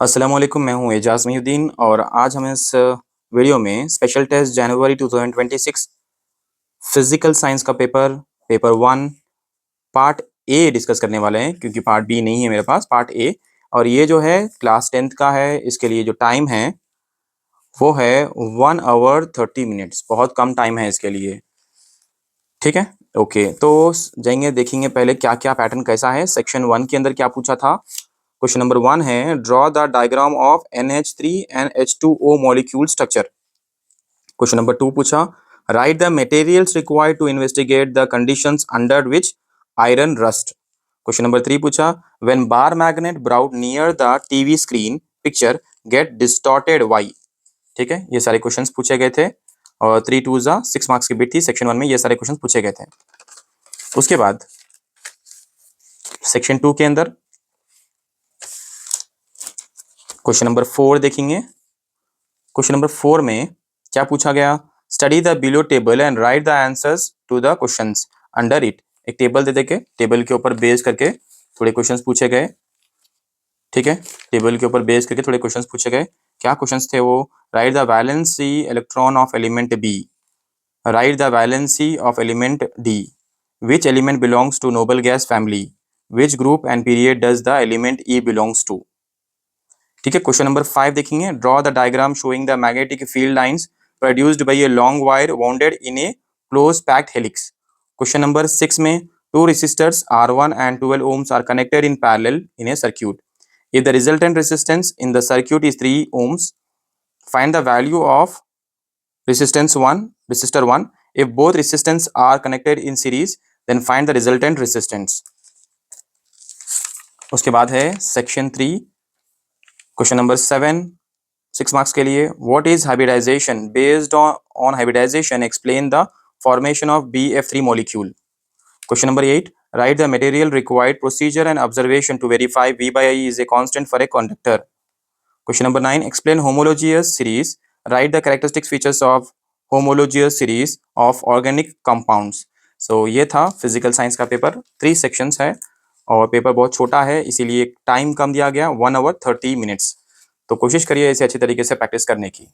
अस्सलाम वालेकुम, मैं हूँ एजाज महीउद्दीन और आज हम इस वीडियो में स्पेशल टेस्ट जनवरी 2026 फिजिकल साइंस का पेपर 1 पार्ट ए डिस्कस करने वाले हैं, क्योंकि पार्ट बी नहीं है मेरे पास, पार्ट ए। और ये जो है क्लास 10th का है। इसके लिए जो टाइम है वो है 1 hour 30 minutes। बहुत कम टाइम है इसके लिए, ठीक है। ओके, तो जाएंगे देखेंगे पहले क्या क्या पैटर्न कैसा है। सेक्शन 1 के अंदर क्या पूछा था। क्वेश्चन नंबर 1 है, draw the diagram of NH3 and H2O molecule structure. Question number 2 पूछा, write the materials required to investigate the conditions under which iron rust. Question number 3 पूछा, when bar magnet brought near the TV screen picture get distorted why. ठीक है, ये सारे questions पूछे गए थे और 3 2 जा 6 मार्क्स की बिट थी सेक्शन 1 में। ये सारे क्वेश्चंस पूछे गए थे। उसके बाद सेक्शन 2 के अंदर क्वेश्चन नंबर 4 देखेंगे। क्वेश्चन नंबर 4 में क्या पूछा गया, study the below table and write the answers to the questions under it. एक टेबल दे देके टेबल के ऊपर बेस करके थोड़े क्वेश्चंस पूछे गए, ठीक है। टेबल के ऊपर बेस करके थोड़े क्वेश्चंस पूछे गए। क्या क्वेश्चंस थे वो, write the valency electron of element B, write the valency of element D, which element belongs to noble gas family, which group and period does the element E belongs to. ठीक है। Question number 5 देखेंगे, draw the diagram showing the magnetic field lines produced by a long wire wounded in a close packed helix. Question number 6 में, two resistors R1 and 12 ohms are connected in parallel in a circuit. If the resultant resistance in the circuit is 3 ohms, find the value of resistor 1. If both resistance are connected in series, then find the resultant resistance. उसके बाद है section 3, question number 7 6 marks के लिए, what is hybridisation, based on hybridisation explain the formation of BF3 molecule. Question number 8, write the material required, procedure and observation to verify V/I is a constant for a conductor. Question number 9, explain homologous series, write the characteristic features of homologous series of organic compounds. So ये था physical science का paper. 3 sections है और paper बहुत छोटा है, इसीलिए time कम दिया गया, 1 hour 30 minutes। तो कोशिश करिए इसे अच्छी तरीके से प्रैक्टिस करने की।